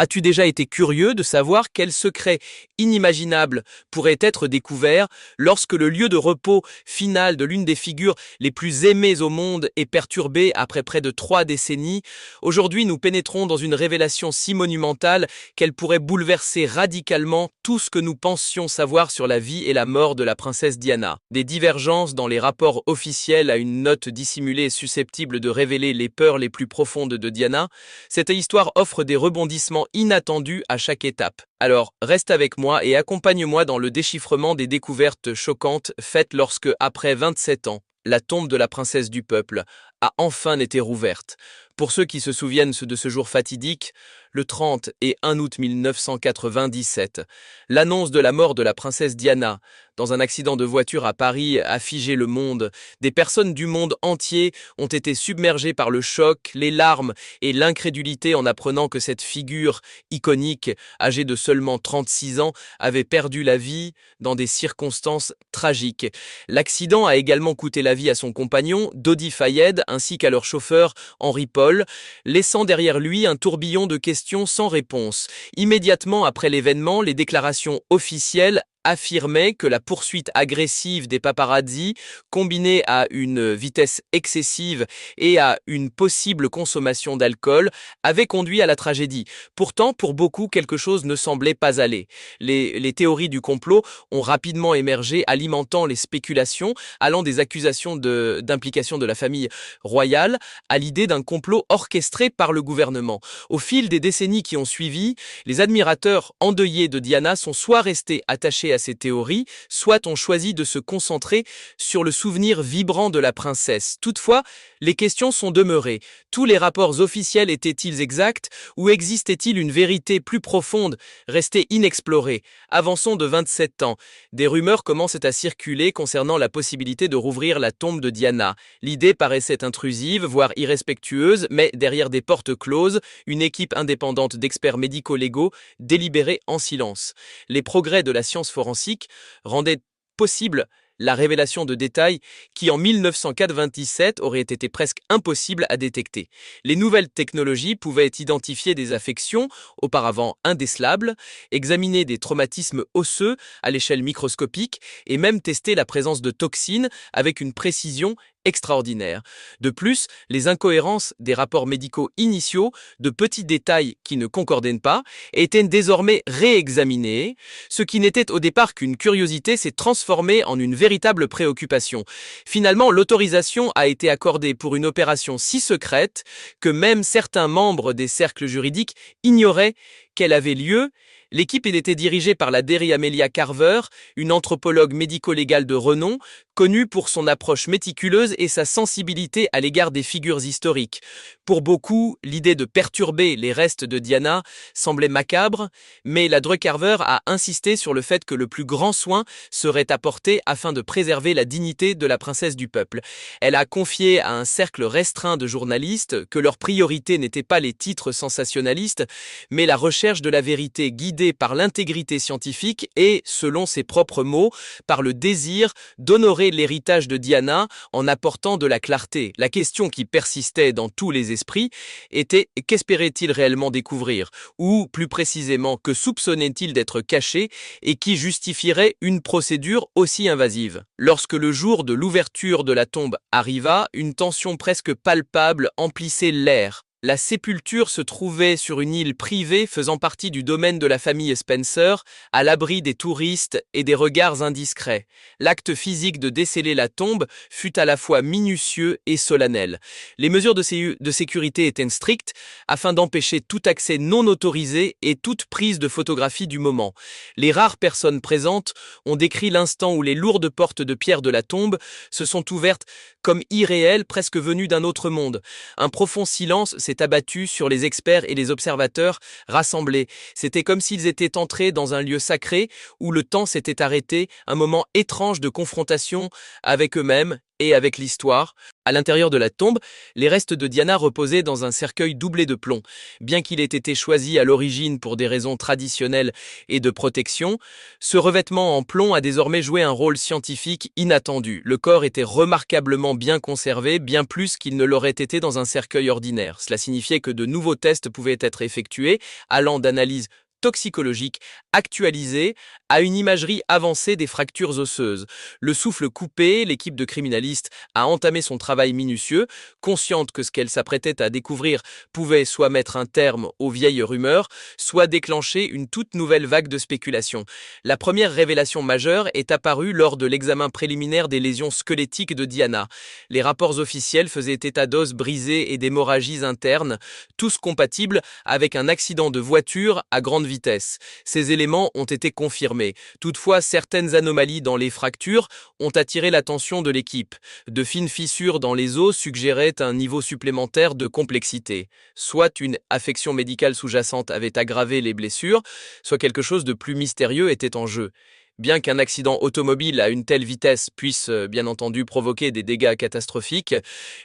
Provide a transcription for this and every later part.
As-tu déjà été curieux de savoir quel secret inimaginable pourrait être découvert lorsque le lieu de repos final de l'une des figures les plus aimées au monde est perturbé après près de 3 décennies? Aujourd'hui, nous pénétrons dans une révélation si monumentale qu'elle pourrait bouleverser radicalement tout ce que nous pensions savoir sur la vie et la mort de la princesse Diana. Des divergences dans les rapports officiels à une note dissimulée susceptible de révéler les peurs les plus profondes de Diana, cette histoire offre des rebondissements inattendus à chaque étape. Alors, reste avec moi et accompagne-moi dans le déchiffrement des découvertes choquantes faites lorsque, après 27 ans, la tombe de la princesse du peuple a enfin été rouverte. Pour ceux qui se souviennent de ce jour fatidique, le 30 et 1 août 1997, l'annonce de la mort de la princesse Diana dans un accident de voiture à Paris a figé le monde. Des personnes du monde entier ont été submergées par le choc, les larmes et l'incrédulité en apprenant que cette figure iconique, âgée de seulement 36 ans, avait perdu la vie dans des circonstances tragiques. L'accident a également coûté la vie à son compagnon, Dodi Fayed, ainsi qu'à leur chauffeur, Henri Paul, laissant derrière lui un tourbillon de questions sans réponse. Immédiatement après l'événement, les déclarations officielles affirmait que la poursuite agressive des paparazzi, combinée à une vitesse excessive et à une possible consommation d'alcool, avait conduit à la tragédie. Pourtant, pour beaucoup, quelque chose ne semblait pas aller. Les théories du complot ont rapidement émergé, alimentant les spéculations, allant des accusations d'implication de la famille royale à l'idée d'un complot orchestré par le gouvernement. Au fil des décennies qui ont suivi, les admirateurs endeuillés de Diana sont soit restés attachés à ces théories, soit ont choisi de se concentrer sur le souvenir vibrant de la princesse. Toutefois, les questions sont demeurées. Tous les rapports officiels étaient-ils exacts ou existait-il une vérité plus profonde restée inexplorée? Avançons de 27 ans. Des rumeurs commencent à circuler concernant la possibilité de rouvrir la tombe de Diana. L'idée paraissait intrusive, voire irrespectueuse, mais derrière des portes closes, une équipe indépendante d'experts médico-légaux délibérait en silence. Les progrès de la science forensique rendaient possible la révélation de détails qui en 1997 auraient été presque impossibles à détecter. Les nouvelles technologies pouvaient identifier des affections auparavant indécelables, examiner des traumatismes osseux à l'échelle microscopique et même tester la présence de toxines avec une précision extraordinaire. De plus, les incohérences des rapports médicaux initiaux, de petits détails qui ne concordaient pas, étaient désormais réexaminés. Ce qui n'était au départ qu'une curiosité s'est transformé en une véritable préoccupation. Finalement, l'autorisation a été accordée pour une opération si secrète que même certains membres des cercles juridiques ignoraient qu'elle avait lieu. L'équipe était dirigée par la Derry Amelia Carver, une anthropologue médico-légale de renom, connue pour son approche méticuleuse et sa sensibilité à l'égard des figures historiques. Pour beaucoup, l'idée de perturber les restes de Diana semblait macabre, mais la Carver a insisté sur le fait que le plus grand soin serait apporté afin de préserver la dignité de la princesse du peuple. Elle a confié à un cercle restreint de journalistes que leur priorité n'était pas les titres sensationnalistes, mais la recherche de la vérité guidée par l'intégrité scientifique et, selon ses propres mots, par le désir d'honorer l'héritage de Diana en apportant de la clarté. La question qui persistait dans tous les esprits était: qu'espérait-il réellement découvrir? Ou, plus précisément, que soupçonnait-il d'être caché et qui justifierait une procédure aussi invasive? Lorsque le jour de l'ouverture de la tombe arriva, une tension presque palpable emplissait l'air. La sépulture se trouvait sur une île privée faisant partie du domaine de la famille Spencer, à l'abri des touristes et des regards indiscrets. L'acte physique de déceler la tombe fut à la fois minutieux et solennel. Les mesures de sécurité étaient strictes afin d'empêcher tout accès non autorisé et toute prise de photographie du moment. Les rares personnes présentes ont décrit l'instant où les lourdes portes de pierre de la tombe se sont ouvertes comme irréelles, presque venues d'un autre monde. Un profond silence s'est abattu sur les experts et les observateurs rassemblés. C'était comme s'ils étaient entrés dans un lieu sacré où le temps s'était arrêté, un moment étrange de confrontation avec eux-mêmes Et avec l'histoire, à l'intérieur de la tombe, les restes de Diana reposaient dans un cercueil doublé de plomb. Bien qu'il ait été choisi à l'origine pour des raisons traditionnelles et de protection, ce revêtement en plomb a désormais joué un rôle scientifique inattendu. Le corps était remarquablement bien conservé, bien plus qu'il ne l'aurait été dans un cercueil ordinaire. Cela signifiait que de nouveaux tests pouvaient être effectués, allant d'analyses toxicologiques actualisées à une imagerie avancée des fractures osseuses. Le souffle coupé, l'équipe de criminalistes a entamé son travail minutieux, consciente que ce qu'elle s'apprêtait à découvrir pouvait soit mettre un terme aux vieilles rumeurs, soit déclencher une toute nouvelle vague de spéculation. La première révélation majeure est apparue lors de l'examen préliminaire des lésions squelettiques de Diana. Les rapports officiels faisaient état d'os brisés et d'hémorragies internes, tous compatibles avec un accident de voiture à grande vitesse. Ces éléments ont été confirmés. Toutefois, certaines anomalies dans les fractures ont attiré l'attention de l'équipe. De fines fissures dans les os suggéraient un niveau supplémentaire de complexité. Soit une affection médicale sous-jacente avait aggravé les blessures, soit quelque chose de plus mystérieux était en jeu. Bien qu'un accident automobile à une telle vitesse puisse, bien entendu, provoquer des dégâts catastrophiques,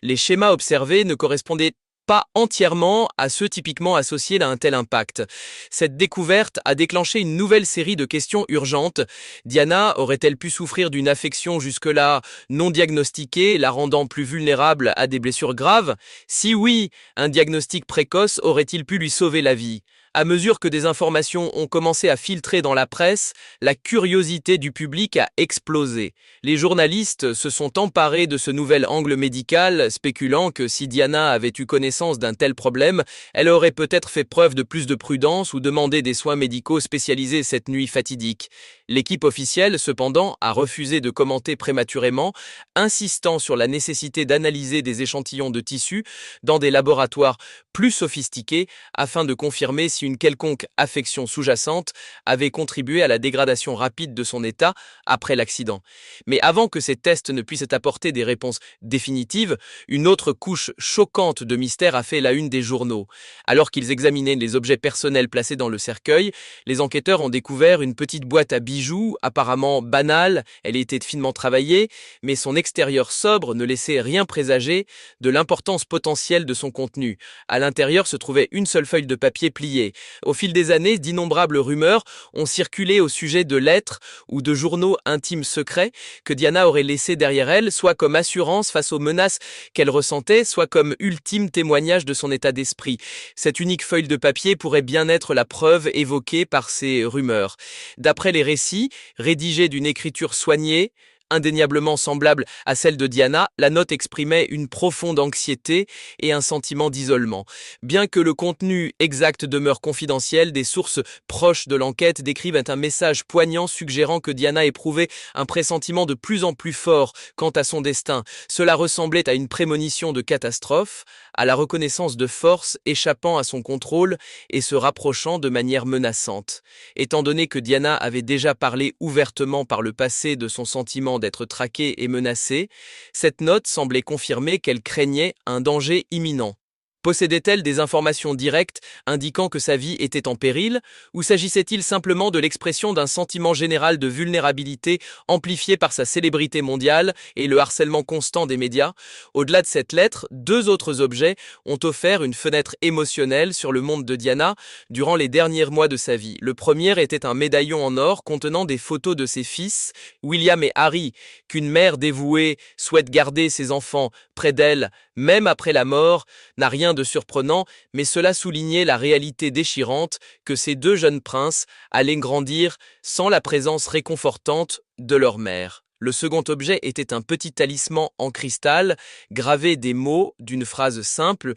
les schémas observés ne correspondaient pas entièrement à ceux typiquement associés à un tel impact. Cette découverte a déclenché une nouvelle série de questions urgentes. Diana aurait-elle pu souffrir d'une affection jusque-là non diagnostiquée, la rendant plus vulnérable à des blessures graves? Si oui, un diagnostic précoce aurait-il pu lui sauver la vie? À mesure que des informations ont commencé à filtrer dans la presse, la curiosité du public a explosé. Les journalistes se sont emparés de ce nouvel angle médical, spéculant que si Diana avait eu connaissance d'un tel problème, elle aurait peut-être fait preuve de plus de prudence ou demandé des soins médicaux spécialisés cette nuit fatidique. L'équipe officielle, cependant, a refusé de commenter prématurément, insistant sur la nécessité d'analyser des échantillons de tissus dans des laboratoires plus sophistiqués afin de confirmer si une quelconque affection sous-jacente avait contribué à la dégradation rapide de son état après l'accident. Mais avant que ces tests ne puissent apporter des réponses définitives, une autre couche choquante de mystère a fait la une des journaux. Alors qu'ils examinaient les objets personnels placés dans le cercueil, les enquêteurs ont découvert une petite boîte à bijoux, apparemment banale, elle était finement travaillée, mais son extérieur sobre ne laissait rien présager de l'importance potentielle de son contenu. À l'intérieur se trouvait une seule feuille de papier pliée. Au fil des années, d'innombrables rumeurs ont circulé au sujet de lettres ou de journaux intimes secrets que Diana aurait laissés derrière elle, soit comme assurance face aux menaces qu'elle ressentait, soit comme ultime témoignage de son état d'esprit. Cette unique feuille de papier pourrait bien être la preuve évoquée par ces rumeurs. D'après les récits, rédigés d'une écriture soignée, indéniablement semblable à celle de Diana, la note exprimait une profonde anxiété et un sentiment d'isolement. Bien que le contenu exact demeure confidentiel, des sources proches de l'enquête décrivent un message poignant suggérant que Diana éprouvait un pressentiment de plus en plus fort quant à son destin. Cela ressemblait à une prémonition de catastrophe, à la reconnaissance de force échappant à son contrôle et se rapprochant de manière menaçante. Étant donné que Diana avait déjà parlé ouvertement par le passé de son sentiment d'être traquée et menacée, cette note semblait confirmer qu'elle craignait un danger imminent. Possédait-elle des informations directes indiquant que sa vie était en péril, ou s'agissait-il simplement de l'expression d'un sentiment général de vulnérabilité amplifié par sa célébrité mondiale et le harcèlement constant des médias? Au-delà de cette lettre, deux autres objets ont offert une fenêtre émotionnelle sur le monde de Diana durant les derniers mois de sa vie. Le premier était un médaillon en or contenant des photos de ses fils, William et Harry, qu'une mère dévouée souhaite garder ses enfants près d'elle, même après la mort, n'a rien de surprenant, mais cela soulignait la réalité déchirante que ces deux jeunes princes allaient grandir sans la présence réconfortante de leur mère. Le second objet était un petit talisman en cristal, gravé des mots d'une phrase simple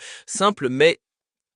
mais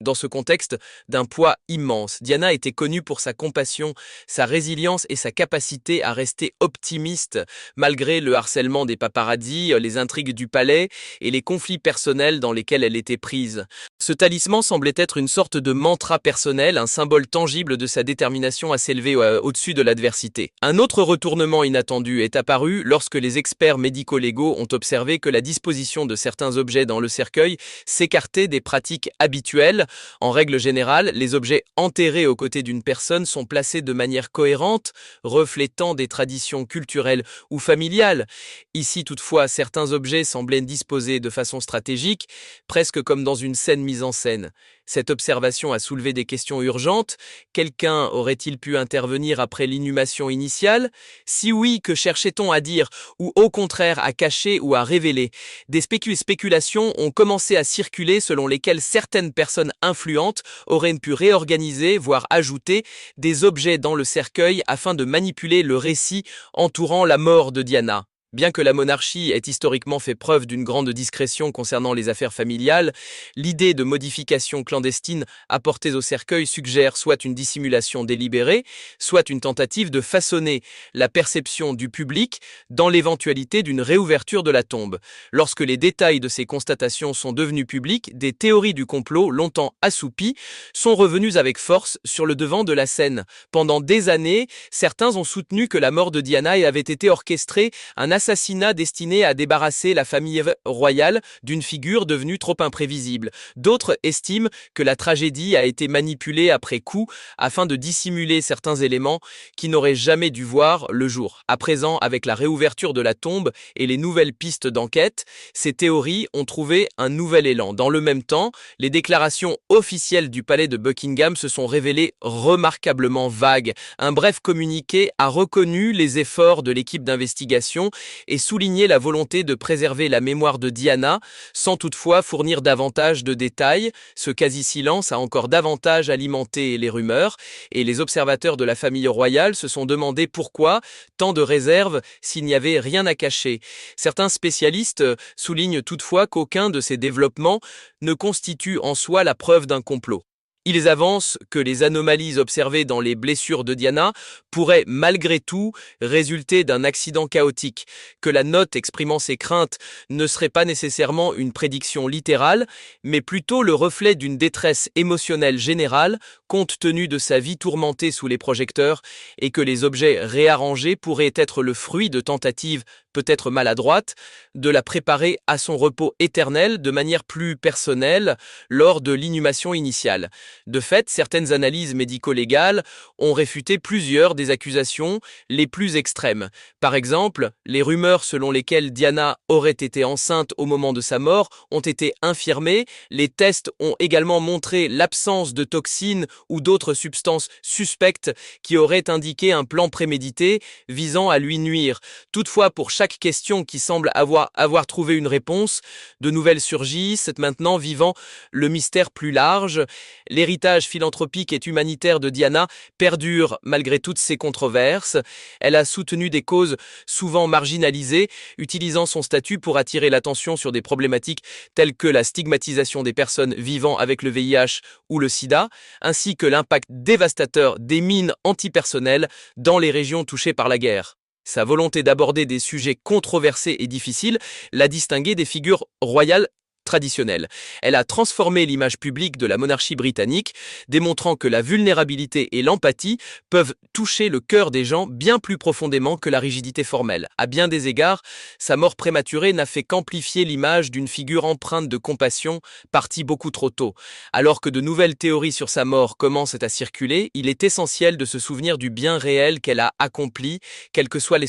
dans ce contexte d'un poids immense. Diana était connue pour sa compassion, sa résilience et sa capacité à rester optimiste malgré le harcèlement des paparazzis, les intrigues du palais et les conflits personnels dans lesquels elle était prise. Ce talisman semblait être une sorte de mantra personnel, un symbole tangible de sa détermination à s'élever au-dessus de l'adversité. Un autre retournement inattendu est apparu lorsque les experts médico-légaux ont observé que la disposition de certains objets dans le cercueil s'écartait des pratiques habituelles, En règle générale, les objets enterrés aux côtés d'une personne sont placés de manière cohérente, reflétant des traditions culturelles ou familiales. Ici, toutefois, certains objets semblaient disposés de façon stratégique, presque comme dans une scène mise en scène. Cette observation a soulevé des questions urgentes. Quelqu'un aurait-il pu intervenir après l'inhumation initiale? Si oui, que cherchait-on à dire, ou au contraire à cacher ou à révéler? Des spéculations ont commencé à circuler selon lesquelles certaines personnes influentes auraient pu réorganiser, voire ajouter, des objets dans le cercueil afin de manipuler le récit entourant la mort de Diana. Bien que la monarchie ait historiquement fait preuve d'une grande discrétion concernant les affaires familiales, l'idée de modifications clandestines apportées au cercueil suggère soit une dissimulation délibérée, soit une tentative de façonner la perception du public dans l'éventualité d'une réouverture de la tombe. Lorsque les détails de ces constatations sont devenus publics, des théories du complot longtemps assoupies sont revenues avec force sur le devant de la scène. Pendant des années, certains ont soutenu que la mort de Diana avait été orchestrée, un assassinat destiné à débarrasser la famille royale d'une figure devenue trop imprévisible. D'autres estiment que la tragédie a été manipulée après coup afin de dissimuler certains éléments qui n'auraient jamais dû voir le jour. À présent, avec la réouverture de la tombe et les nouvelles pistes d'enquête, ces théories ont trouvé un nouvel élan. Dans le même temps, les déclarations officielles du palais de Buckingham se sont révélées remarquablement vagues. Un bref communiqué a reconnu les efforts de l'équipe d'investigation et souligné la volonté de préserver la mémoire de Diana, sans toutefois fournir davantage de détails. Ce quasi-silence a encore davantage alimenté les rumeurs, et les observateurs de la famille royale se sont demandé pourquoi tant de réserves s'il n'y avait rien à cacher. Certains spécialistes soulignent toutefois qu'aucun de ces développements ne constitue en soi la preuve d'un complot. Ils avancent que les anomalies observées dans les blessures de Diana pourraient malgré tout résulter d'un accident chaotique, que la note exprimant ces craintes ne serait pas nécessairement une prédiction littérale, mais plutôt le reflet d'une détresse émotionnelle générale compte tenu de sa vie tourmentée sous les projecteurs, et que les objets réarrangés pourraient être le fruit de tentatives peut-être maladroites, de la préparer à son repos éternel de manière plus personnelle lors de l'inhumation initiale. De fait, certaines analyses médico-légales ont réfuté plusieurs des accusations les plus extrêmes. Par exemple, les rumeurs selon lesquelles Diana aurait été enceinte au moment de sa mort ont été infirmées. Les tests ont également montré l'absence de toxines ou d'autres substances suspectes qui auraient indiqué un plan prémédité visant à lui nuire. Toutefois, pour chaque question qui semble avoir trouvé une réponse, de nouvelles surgissent, maintenant vivant le mystère plus large. L'héritage philanthropique et humanitaire de Diana perdure malgré toutes ces controverses. Elle a soutenu des causes souvent marginalisées, utilisant son statut pour attirer l'attention sur des problématiques telles que la stigmatisation des personnes vivant avec le VIH ou le sida, ainsi que l'impact dévastateur des mines antipersonnelles dans les régions touchées par la guerre. Sa volonté d'aborder des sujets controversés et difficiles l'a distinguée des figures royales traditionnelle. Elle a transformé l'image publique de la monarchie britannique, démontrant que la vulnérabilité et l'empathie peuvent toucher le cœur des gens bien plus profondément que la rigidité formelle. À bien des égards, sa mort prématurée n'a fait qu'amplifier l'image d'une figure empreinte de compassion, partie beaucoup trop tôt. Alors que de nouvelles théories sur sa mort commencent à circuler, il est essentiel de se souvenir du bien réel qu'elle a accompli, quels que soient les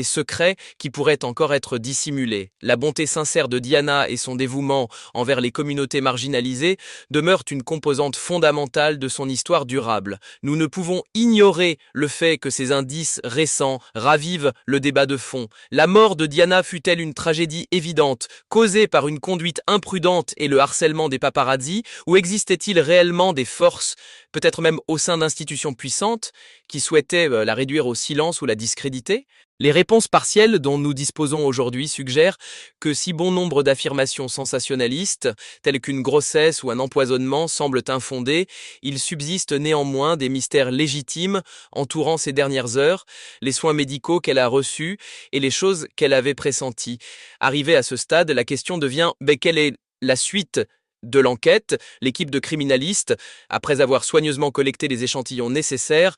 secrets qui pourraient encore être dissimulés. La bonté sincère de Diana et son dévouement envers les communautés marginalisées demeurent une composante fondamentale de son histoire durable. Nous ne pouvons ignorer le fait que ces indices récents ravivent le débat de fond. La mort de Diana fut-elle une tragédie évidente, causée par une conduite imprudente et le harcèlement des paparazzis, ou existait-il réellement des forces, peut-être même au sein d'institutions puissantes, qui souhaitaient la réduire au silence ou la discréditer? Les réponses partielles dont nous disposons aujourd'hui suggèrent que si bon nombre d'affirmations sensationnalistes, telles qu'une grossesse ou un empoisonnement, semblent infondées, il subsiste néanmoins des mystères légitimes entourant ces dernières heures, les soins médicaux qu'elle a reçus et les choses qu'elle avait pressenties. Arrivée à ce stade, la question devient quelle est la suite de l'enquête, l'équipe de criminalistes, après avoir soigneusement collecté les échantillons nécessaires,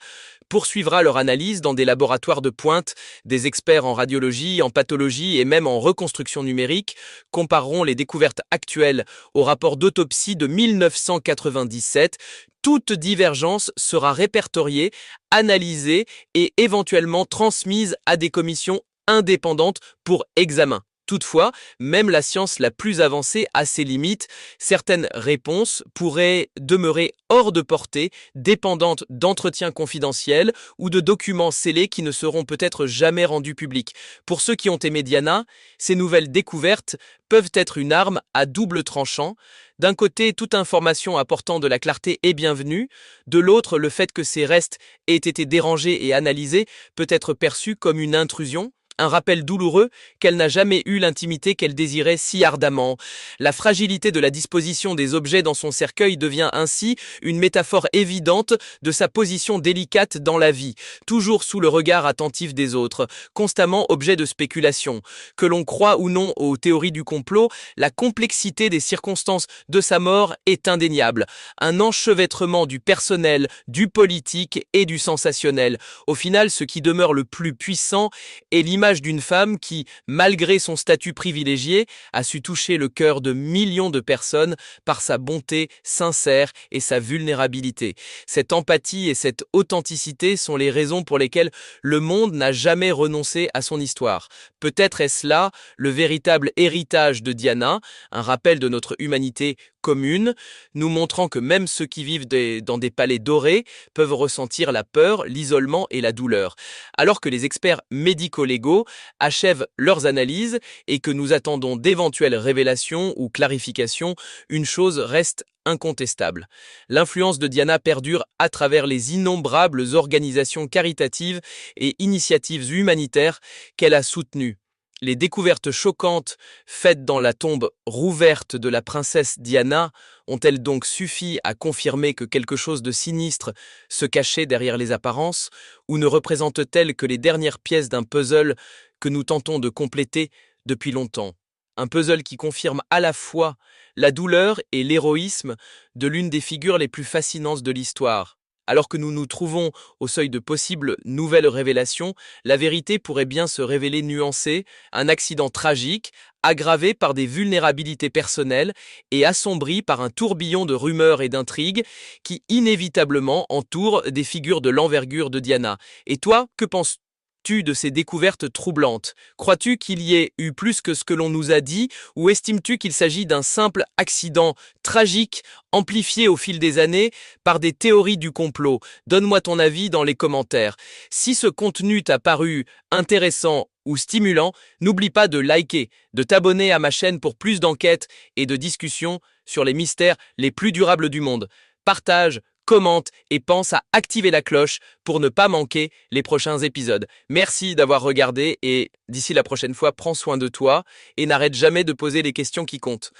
poursuivra leur analyse dans des laboratoires de pointe. Des experts en radiologie, en pathologie et même en reconstruction numérique compareront les découvertes actuelles au rapport d'autopsie de 1997. Toute divergence sera répertoriée, analysée et éventuellement transmise à des commissions indépendantes pour examen. Toutefois, même la science la plus avancée a ses limites. Certaines réponses pourraient demeurer hors de portée, dépendantes d'entretiens confidentiels ou de documents scellés qui ne seront peut-être jamais rendus publics. Pour ceux qui ont aimé Diana, ces nouvelles découvertes peuvent être une arme à double tranchant. D'un côté, toute information apportant de la clarté est bienvenue. De l'autre, le fait que ces restes aient été dérangés et analysés peut être perçu comme une intrusion. Un rappel douloureux qu'elle n'a jamais eu l'intimité qu'elle désirait si ardemment. La fragilité de la disposition des objets dans son cercueil devient ainsi une métaphore évidente de sa position délicate dans la vie, toujours sous le regard attentif des autres, constamment objet de spéculation. Que l'on croit ou non aux théories du complot, la complexité des circonstances de sa mort est indéniable. Un enchevêtrement du personnel, du politique et du sensationnel. Au final, ce qui demeure le plus puissant est l'image d'une femme qui, malgré son statut privilégié, a su toucher le cœur de millions de personnes par sa bonté sincère et sa vulnérabilité. Cette empathie et cette authenticité sont les raisons pour lesquelles le monde n'a jamais renoncé à son histoire. Peut-être est-ce là le véritable héritage de Diana, un rappel de notre humanité commune, nous montrant que même ceux qui vivent dans des palais dorés peuvent ressentir la peur, l'isolement et la douleur. Alors que les experts médico-légaux achèvent leurs analyses et que nous attendons d'éventuelles révélations ou clarifications, une chose reste incontestable. L'influence de Diana perdure à travers les innombrables organisations caritatives et initiatives humanitaires qu'elle a soutenues. Les découvertes choquantes faites dans la tombe rouverte de la princesse Diana ont-elles donc suffi à confirmer que quelque chose de sinistre se cachait derrière les apparences, ou ne représentent-elles que les dernières pièces d'un puzzle que nous tentons de compléter depuis longtemps? Un puzzle qui confirme à la fois la douleur et l'héroïsme de l'une des figures les plus fascinantes de l'histoire. Alors que nous nous trouvons au seuil de possibles nouvelles révélations, la vérité pourrait bien se révéler nuancée, un accident tragique, aggravé par des vulnérabilités personnelles et assombri par un tourbillon de rumeurs et d'intrigues qui inévitablement entourent des figures de l'envergure de Diana. Et toi, que penses-tu de ces découvertes troublantes? Crois-tu qu'il y ait eu plus que ce que l'on nous a dit, ou estimes-tu qu'il s'agit d'un simple accident tragique amplifié au fil des années par des théories du complot? Donne-moi ton avis dans les commentaires. Si ce contenu t'a paru intéressant ou stimulant, n'oublie pas de liker, de t'abonner à ma chaîne pour plus d'enquêtes et de discussions sur les mystères les plus durables du monde. Partage, commente et pense à activer la cloche pour ne pas manquer les prochains épisodes. Merci d'avoir regardé et d'ici la prochaine fois, prends soin de toi et n'arrête jamais de poser les questions qui comptent.